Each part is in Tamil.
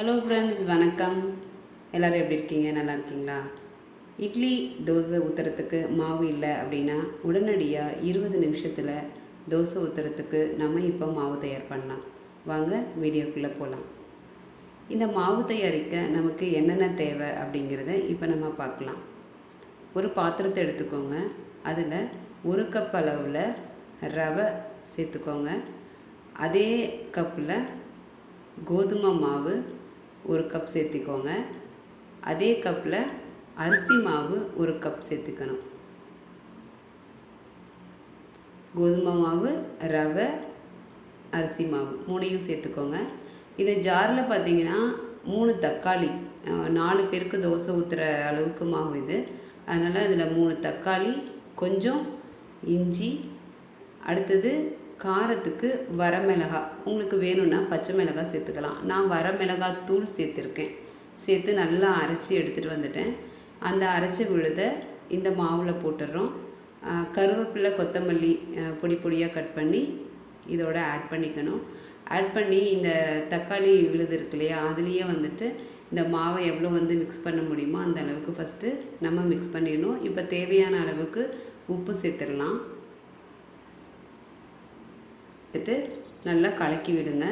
ஹலோ ஃப்ரெண்ட்ஸ், வணக்கம். எல்லோரும் எப்படி இருக்கீங்க? நல்லா இருக்கீங்களா? இட்லி தோசை ஊற்றுறதுக்கு மாவு இல்லை அப்படின்னா உடனடியாக 20 நிமிஷத்தில் தோசை ஊற்றுறதுக்கு நம்ம இப்போ மாவு தயார் பண்ணலாம். வாங்க வீடியோக்குள்ளே போகலாம். இந்த மாவு தயாரிக்க நமக்கு என்னென்ன தேவை அப்படிங்கிறத இப்போ நம்ம பார்க்கலாம். ஒரு பாத்திரத்தை எடுத்துக்கோங்க. அதில் 1 கப் அளவில் ரவை சேர்த்துக்கோங்க. அதே கப்பில் கோதுமை மாவு 1 கப் சேர்த்துக்கோங்க. அதே கப்பில் அரிசி மாவு 1 கப் சேர்த்துக்கணும். கோதுமை மாவு, ரவை, அரிசி மாவு 3யும் சேர்த்துக்கோங்க. இந்த ஜாரில் பார்த்தீங்கன்னா 3 தக்காளி, 4 பேருக்கு தோசை ஊற்றுற அளவுக்கு மாவு இது. அதனால் இதில் 3 தக்காளி, கொஞ்சம் இஞ்சி, அடுத்தது காரத்துக்கு வரமிளகாய், உங்களுக்கு வேணும்னா பச்சை மிளகாய் சேர்த்துக்கலாம். நான் வரமிளகாய் தூள் சேர்த்துருக்கேன். சேர்த்து நல்லா அரைச்சி எடுத்துகிட்டு வந்துட்டேன். அந்த அரைச்ச விழுதை இந்த மாவில் போட்டுடுறோம். கருவேப்பிலை, கொத்தமல்லி பொடி பொடியாக கட் பண்ணி இதோட ஆட் பண்ணிக்கணும். ஆட் பண்ணி இந்த தக்காளி விழுது இருக்கு இல்லையா, அதுலேயே வந்துட்டு இந்த மாவை எவ்வளோ மிக்ஸ் பண்ண முடியுமோ அந்த அளவுக்கு ஃபஸ்ட்டு நம்ம மிக்ஸ் பண்ணிடணும். இப்போ தேவையான அளவுக்கு உப்பு சேர்த்துடலாம். எடுத்து நல்லா கலக்கி விடுங்க.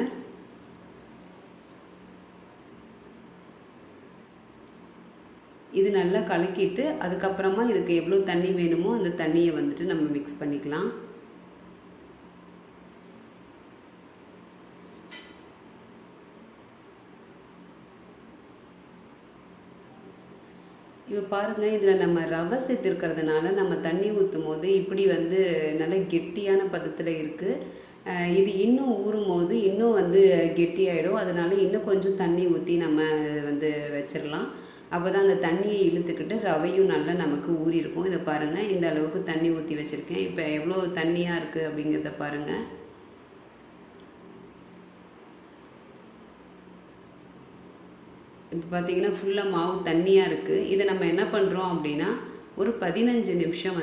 இது நல்லா கலக்கிட்டு அதுக்கப்புறமா இதுக்கு எவ்வளோ தண்ணி வேணுமோ அந்த தண்ணியை நம்ம மிக்ஸ் பண்ணிக்கலாம். இப்போ பாருங்கள், இதில் நம்ம ரவை சேர்த்துருக்கிறதுனால நம்ம தண்ணி ஊற்றும் போது இப்படி நல்ல கெட்டியான பதத்தில் இருக்குது. இது இன்னும் ஊறும் போது இன்னும் கெட்டியாயிடும். அதனால் இன்னும் கொஞ்சம் தண்ணி ஊற்றி நம்ம வச்சிடலாம். அப்போ தான் அந்த தண்ணியை இழுத்துக்கிட்டு ரவையும் நல்லா நமக்கு ஊறி இருக்கும். இதை பாருங்கள், இந்த அளவுக்கு தண்ணி ஊற்றி வச்சுருக்கேன். இப்போ எவ்வளோ தண்ணியாக இருக்குது அப்படிங்கிறத பாருங்கள். இப்போ பார்த்தீங்கன்னா ஃபுல்லாக மாவு தண்ணியாக இருக்குது. இதை நம்ம என்ன பண்ணுறோம் அப்படின்னா ஒரு 15 நிமிஷம்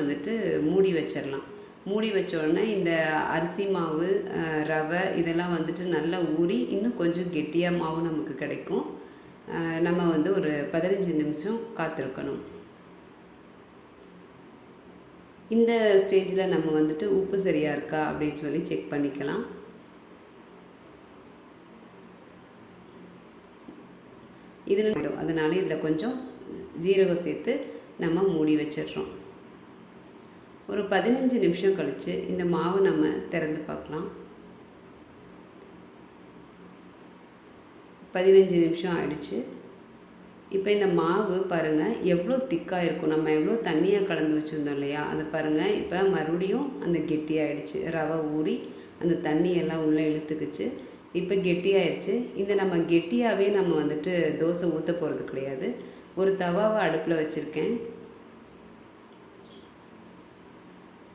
மூடி வச்சிடலாம். மூடி வச்ச உடனே இந்த அரிசி மாவு, ரவை இதெல்லாம் நல்லா ஊறி இன்னும் கொஞ்சம் கெட்டியாக மாவு நமக்கு கிடைக்கும். நம்ம ஒரு 15 நிமிஷம் காத்திருக்கணும். இந்த ஸ்டேஜில் நம்ம உப்பு சரியாக இருக்கா அப்படின்னு சொல்லி செக் பண்ணிக்கலாம். இதில் அதனால இதில் கொஞ்சம் ஜீரகம் சேர்த்து நம்ம மூடி வச்சிடுறோம். ஒரு 15 நிமிஷம் கழித்து இந்த மாவு நம்ம திறந்து பார்க்கலாம். 15 நிமிஷம் ஆயிடுச்சு. இப்போ இந்த மாவு பாருங்கள் எவ்வளோ திக்காக இருக்கும். நம்ம எவ்வளோ தண்ணியாக கலந்து வச்சுருந்தோம் இல்லையா, அதை பாருங்கள். இப்போ மறுபடியும் அந்த கெட்டியாகிடுச்சு. ரவை ஊறி அந்த தண்ணியெல்லாம் உள்ளே இழுத்துக்குச்சு. இப்போ கெட்டியாயிடுச்சு. இந்த நம்ம கெட்டியாகவே நம்ம தோசை ஊற்ற போகிறது கிடையாது. ஒரு தவாவை அடுப்பில் வச்சுருக்கேன்.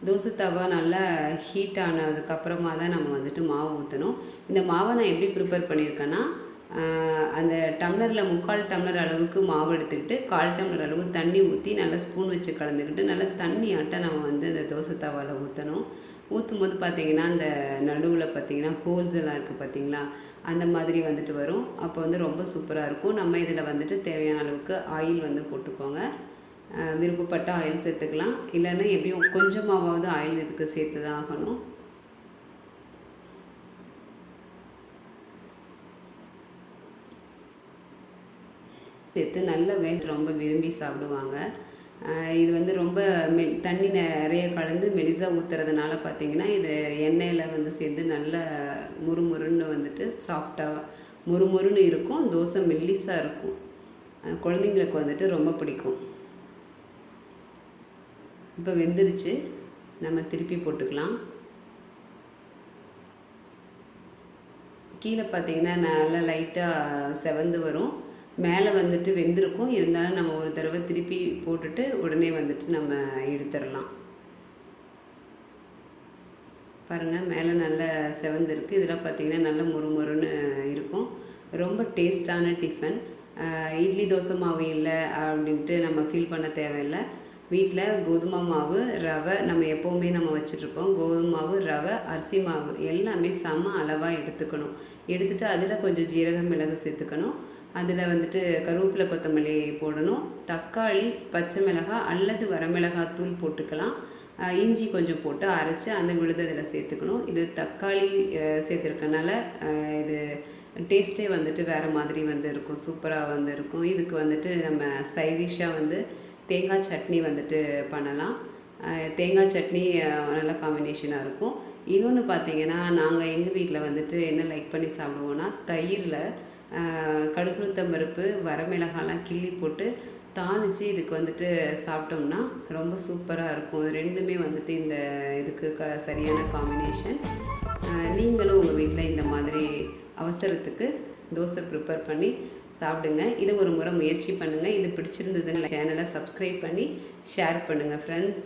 தோசை தவா நல்லா ஹீட் ஆனதுக்கப்புறமா தான் நம்ம மாவு ஊற்றணும். இந்த மாவை நான் எப்படி ப்ரிப்பேர் பண்ணியிருக்கேன்னா, அந்த டம்ளரில் 3/4 டம்ளர் அளவுக்கு மாவு எடுத்துக்கிட்டு 1/4 டம்ளர் அளவு தண்ணி ஊற்றி நல்லா ஸ்பூன் வச்சு கலந்துக்கிட்டு நல்லா தண்ணி ஆட்ட நம்ம அந்த தோசை தவாவில் ஊற்றணும். ஊற்றும் போது பார்த்திங்கன்னா அந்த நடுவில் பார்த்திங்கன்னா ஹோல்ஸ் எல்லாம் இருக்குது பார்த்திங்களா, அந்த மாதிரி வரும். அப்போ ரொம்ப சூப்பராக இருக்கும். நம்ம இதில் தேவையான அளவுக்கு ஆயில் போட்டுக்கோங்க. விருப்பப்பட்ட ஆயில் சேர்த்துக்கலாம். இல்லைன்னா எப்படியும் கொஞ்சமாவது ஆயில் இதுக்கு சேர்த்து தான் ஆகணும். சேர்த்து நல்ல ரொம்ப விரும்பி சாப்பிடுவாங்க. இது ரொம்ப தண்ணி நிறைய கலந்து மெலிசாக ஊற்றுறதுனால பார்த்திங்கன்னா இது எண்ணெயில் சேர்ந்து நல்ல முறுமுறுன்னு சாஃப்டாக முறுமுறுன்னு இருக்கும். தோசை மெல்லிஸாக இருக்கும். குழந்தைங்களுக்கு ரொம்ப பிடிக்கும். இப்போ வெந்துருச்சு. நம்ம திருப்பி போட்டுக்கலாம். கீழே பார்த்திங்கன்னா நல்லா லைட்டாக செவந்து வரும். மேலே வெந்திருக்கும். இருந்தாலும் நம்ம ஒரு தடவை திருப்பி போட்டுட்டு உடனே நம்ம எடுத்துடலாம். பாருங்கள், மேலே நல்லா செவந்துருக்கு. இதெல்லாம் பார்த்திங்கன்னா நல்ல முறுமுறுன்னு இருக்கும். ரொம்ப டேஸ்டான டிஃபன். இட்லி தோசை மாவு இல்லை அப்படின்ட்டு நம்ம ஃபீல் பண்ண தேவையில்லை. வீட்டில் கோதுமை மாவு, ரவை நம்ம எப்போவுமே நம்ம வச்சுட்ருப்போம். கோதுமை மாவு, ரவை, அரிசி மாவு எல்லாமே சம அளவாக எடுத்துக்கணும். எடுத்துகிட்டு அதில் கொஞ்சம் ஜீரக மிளகு சேர்த்துக்கணும். அதில் வந்துட்டு கருவேப்பிலை கொத்தமல்லி போடணும். தக்காளி, பச்சை மிளகாய் அல்லது வரமிளகாய் தூள் போட்டுக்கலாம். இஞ்சி கொஞ்சம் போட்டு அரைச்சி அந்த விழுதை இதில் சேர்த்துக்கணும். இது தக்காளி சேர்த்துருக்கனால இது டேஸ்ட்டே வந்துட்டு வேறு மாதிரி வந்து இருக்கும், சூப்பராக வந்து இருக்கும். இதுக்கு வந்துட்டு நம்ம சைடிஷ்ஷாக வந்து தேங்காய் சட்னி வந்துட்டு பண்ணலாம். தேங்காய் சட்னி நல்ல காம்பினேஷனாக இருக்கும். இன்னொன்று பார்த்தீங்கன்னா, நாங்கள் எங்கள் வீட்டில் வந்துட்டு என்ன லைக் பண்ணி சாப்பிடுவோன்னா, தயிரில் கடுகுளுத்தம் பருப்பு, வரமிளகாலாம் கிள்ளி போட்டு தாளித்து இதுக்கு வந்துட்டு சாப்பிட்டோம்னா ரொம்ப சூப்பராக இருக்கும். இது ரெண்டுமே வந்துட்டு இந்த இதுக்கு சரியான காம்பினேஷன். நீங்களும் உங்கள் வீட்டில் இந்த மாதிரி அவசரத்துக்கு தோசை ப்ரிப்பேர் பண்ணி சாப்பிடுங்க. இதை ஒரு முறை முயற்சி பண்ணுங்கள். இது பிடிச்சிருந்ததுன்னா சேனலை சப்ஸ்கிரைப் பண்ணி ஷேர் பண்ணுங்கள் ஃப்ரெண்ட்ஸ்.